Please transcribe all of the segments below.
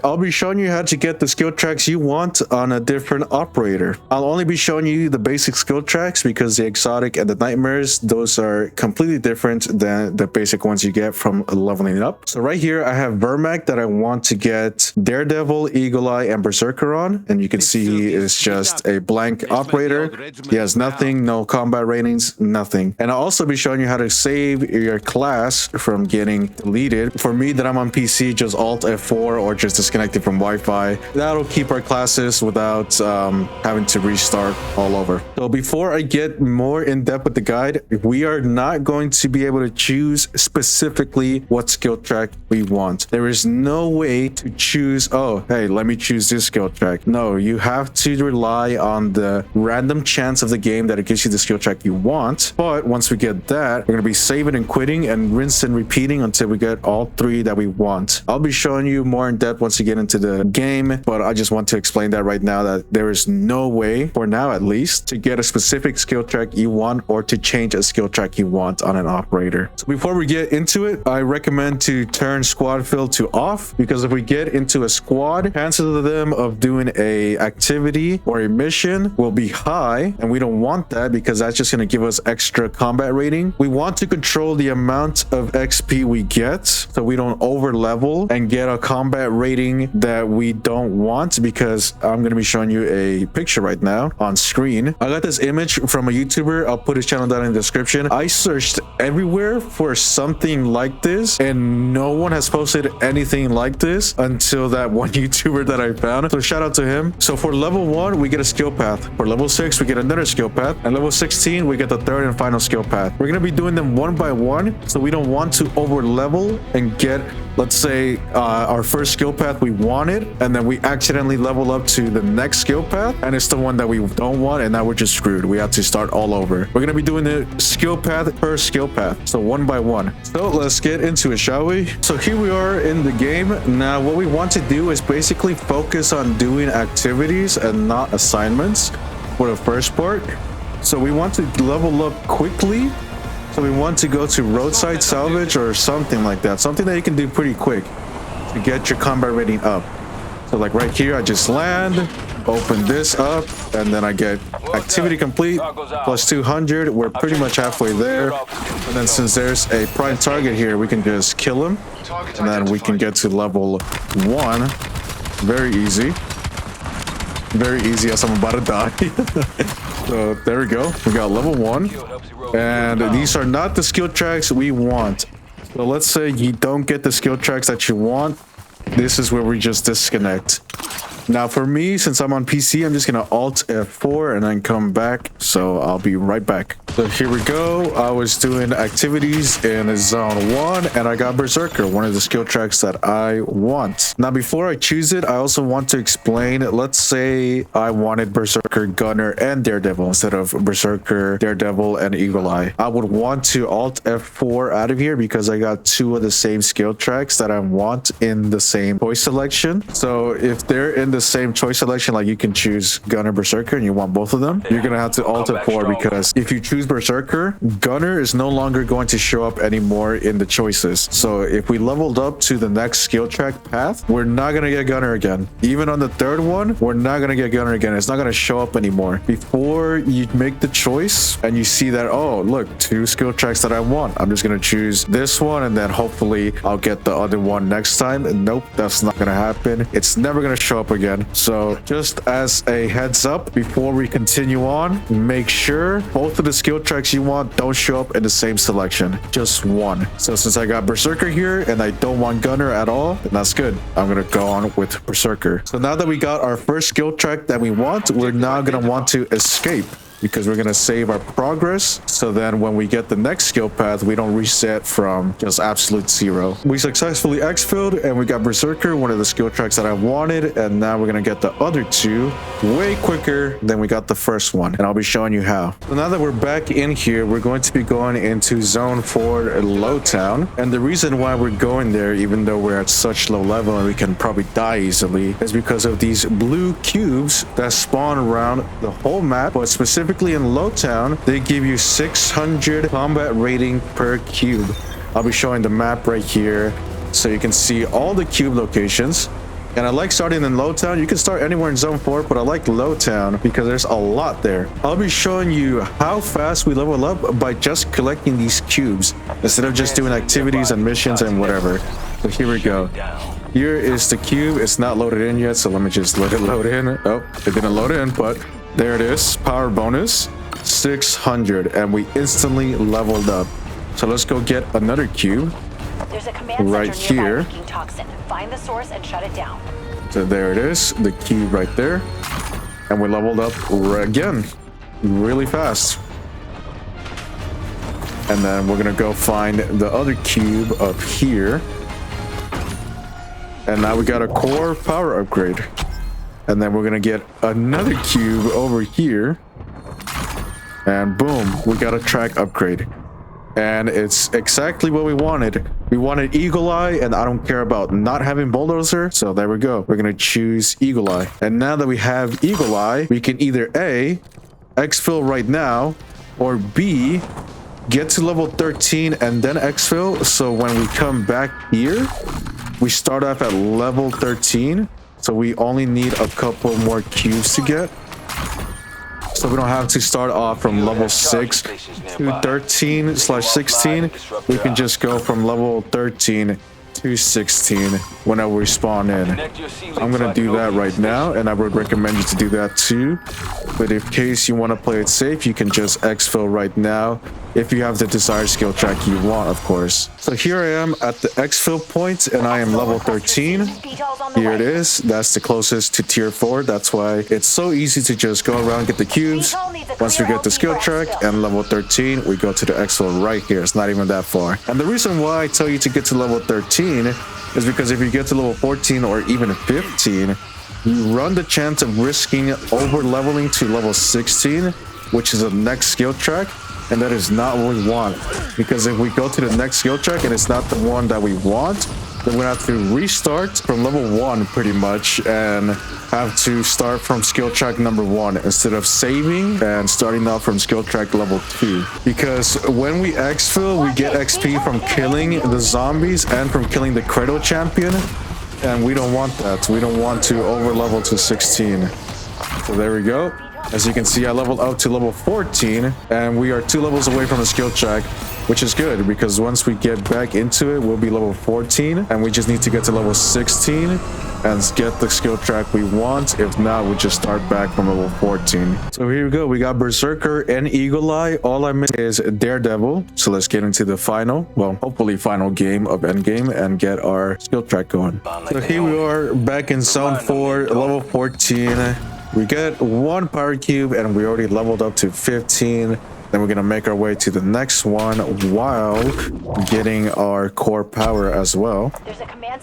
I'll be showing you how to get the skill tracks you want on a different operator. I'll only be showing you the basic skill tracks because the exotic and the nightmares, those are completely different than the basic ones you get from leveling up. So right here, I have Vermac that I want to get Daredevil, Eagle Eye, and Berserker on. And you can see he is just a blank operator. He has nothing, no combat ratings, nothing. And I'll also be showing you how to save your class from getting deleted. For me that I'm on PC, just Alt F4 or just disconnected from Wi-Fi. That'll keep our classes without having to restart all over. So before I get more in depth with the guide, we are not going to be able to choose specifically what skill track we want. There is no way to choose, oh, hey, let me choose this skill track. No, you have to rely on the random chance of the game that it gives you the skill track you want. But once we get that, we're going to be saving and quitting and rinse and repeating until we get all three that we want. I'll be showing you more in depth once you get into the game, but I just want to explain that right now that there is no way, for now at least, to get a specific skill track you want or to change a skill track you want on an operator. So before we get into it, I recommend to turn squad fill to off, because if we get into a squad, chances of them of doing a activity or a mission will be high, and we don't want that because that's just going to give us extra combat rating. We want to control the amount of XP we get so we don't over level and get a combat rating that we don't want, because I'm going to be showing you a picture right now on screen. I got this image from a YouTuber. I'll put his channel down in the description. I searched everywhere for something like this and no one has posted anything like this until that one YouTuber that I found. So shout out to him. So for level 1, we get a skill path. For level 6, we get another skill path. And level 16, we get the third and final skill path. We're going to be doing them one by one, so we don't want to over level and get, let's say, our first skill path we wanted, and then we accidentally level up to the next skill path, and it's the one that we don't want, and now we're just screwed. We have to start all over. We're going to be doing the skill path per skill path, so one by one. So let's get into it, shall we? So here we are in the game. Now, what we want to do is basically focus on doing activities and not assignments for the first part. So we want to level up quickly. So we want to go to roadside salvage or something like that. Something that you can do pretty quick to get your combat rating up. So like right here, I just land, open this up, and then I get activity complete plus 200. We're pretty much halfway there. And then since there's a prime target here, we can just kill him. And then we can get to level 1. Very easy. Very easy as I'm about to die. So there we go. We got level 1. And these are not the skill tracks we want. So let's say you don't get the skill tracks that you want. This is where we just disconnect. Now for me, since I'm on PC, I'm just going to Alt F4 and then come back. So I'll be right back. So here we go. I was doing activities in zone 1 and I got Berserker, one of the skill tracks that I want. Now before I choose it, I also want to explain, let's say I wanted Berserker, Gunner, and Daredevil instead of Berserker, Daredevil, and Eagle Eye. I would want to Alt F4 out of here because I got 2 of the same skill tracks that I want in the same choice selection. So if they're in the same choice selection, like you can choose Gunner, Berserker, and you want both of them, you're gonna have to Alt F4, because if you choose Berserker, Gunner is no longer going to show up anymore in the choices. So if we leveled up to the next skill track path, we're not gonna get Gunner again. Even on the third one, we're not gonna get Gunner again. It's not gonna show up anymore. Before you make the choice and you see that, oh look, 2 skill tracks that I want, I'm just gonna choose this one and then hopefully I'll get the other one next time. And nope, that's not gonna happen. It's never gonna show up again. So just as a heads up, before we continue on, make sure both of the skill tracks you want don't show up in the same selection, just one. So since I got Berserker here and I don't want Gunner at all, then that's good. I'm gonna go on with Berserker. So now that we got our first skill track that we want, we're now gonna want to escape, because we're going to save our progress, so then when we get the next skill path, we don't reset from just absolute 0. We successfully exfilled and we got Berserker, one of the skill tracks that I wanted, and now we're going to get the other 2 way quicker than we got the first one, and I'll be showing you how. So now that we're back in here, we're going to be going into Zone 4 Lowtown, and the reason why we're going there, even though we're at such low level and we can probably die easily, is because of these blue cubes that spawn around the whole map, but specifically in Lowtown, they give you 600 combat rating per cube. I'll be showing the map right here so you can see all the cube locations. And I like starting in Low Town. You can start anywhere in Zone 4, but I like Low Town because there's a lot there. I'll be showing you how fast we level up by just collecting these cubes instead of just doing activities and missions and whatever. So here we go. Here is the cube. It's not loaded in yet, so let me just let it load in. Oh, it didn't load in, but there it is. Power bonus 600, and we instantly leveled up. So let's go get another cube. There's a command right center nearby here. leaking toxin. Find the source and shut it down. So there it is, the cube right there. And we leveled up again, really fast. And then we're gonna go find the other cube up here. And now we got a core power upgrade. And then we're gonna get another cube over here. And boom, we got a track upgrade. And it's exactly what we wanted. We wanted Eagle Eye, and I don't care about not having Bulldozer. So there we go. We're going to choose Eagle Eye. And now that we have Eagle Eye, we can either A, exfil right now, or B, get to level 13 and then exfil. So when we come back here, we start off at level 13. So we only need a couple more cubes to get. So we don't have to start off from level 6 to 13/16. We can just go from level 13 to 16 whenever we spawn in. I'm gonna do that right now, and I would recommend you to do that too. But in case you want to play it safe, you can just exfil right now if you have the desired skill track you want, of course. So here I am at the exfil point, and I am level 13. Here it is. That's the closest to tier 4. That's why it's so easy to just go around, get the cubes. Once we get the skill track and level 13, we go to the exfil right here. It's not even that far. And the reason why I tell you to get to level 13 is because if you get to level 14 or even 15, you run the chance of risking over leveling to level 16, which is the next skill track. And that is not what we want, because if we go to the next skill track and it's not the one that we want, then we're gonna have to restart from level 1 pretty much and have to start from skill track number 1 instead of saving and starting off from skill track level 2. Because when we exfil, we get XP from killing the zombies and from killing the Cradle champion, and we don't want that. We don't want to over level to 16. So there we go. As you can see, I leveled up to level 14, and we are 2 levels away from the skill track, which is good because once we get back into it, we'll be level 14, and we just need to get to level 16 and get the skill track we want. If not, we just start back from level 14. So here we go. We got Berserker and Eagle Eye. All I missed is Daredevil. So let's get into the final, well, hopefully final game of Endgame and get our skill track going. So here we are back in Zone 4, level 14. We get 1 power cube and we already leveled up to 15. Then we're gonna make our way to the next one while getting our core power as well.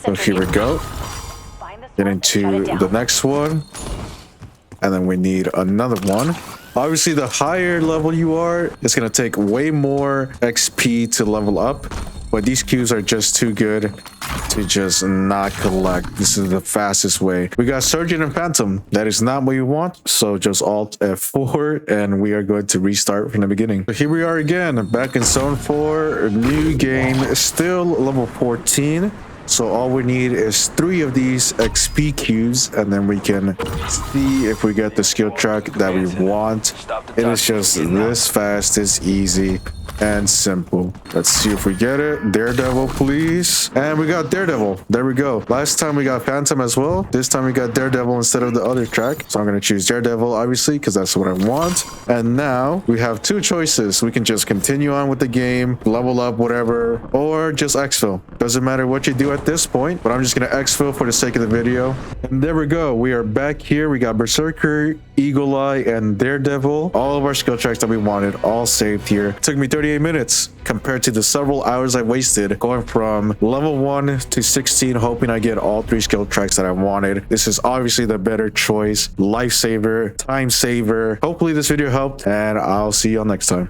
So here we go. Get into the next one. And then we need another one. Obviously, the higher level you are, it's gonna take way more XP to level up. But these cubes are just too good to just not collect. This is the fastest way. We got Surgeon and Phantom. That is not what you want. So just Alt F4 and we are going to restart from the beginning. So here we are again, back in Zone 4, new game, still level 14. So all we need is 3 of these XP cubes, and then we can see if we get the skill track that we want. It is just this fast, this easy, and simple. Let's see if we get it. Daredevil, please. And we got Daredevil. There we go. Last time we got Phantom as well. This time we got Daredevil instead of the other track. So I'm going to choose Daredevil, obviously, because that's what I want. And now we have 2 choices. We can just continue on with the game, level up, whatever, or just exfil. Doesn't matter what you do at this point, but I'm just going to exfil for the sake of the video. And there we go. We are back here. We got Berserker, Eagle Eye, and Daredevil. All of our skill tracks that we wanted, all saved here. It took me 38 minutes compared to the several hours I wasted going from level 1 to 16, hoping I get all 3 skill tracks that I wanted. This is obviously the better choice. Lifesaver, time saver. Hopefully this video helped, and I'll see you all next time.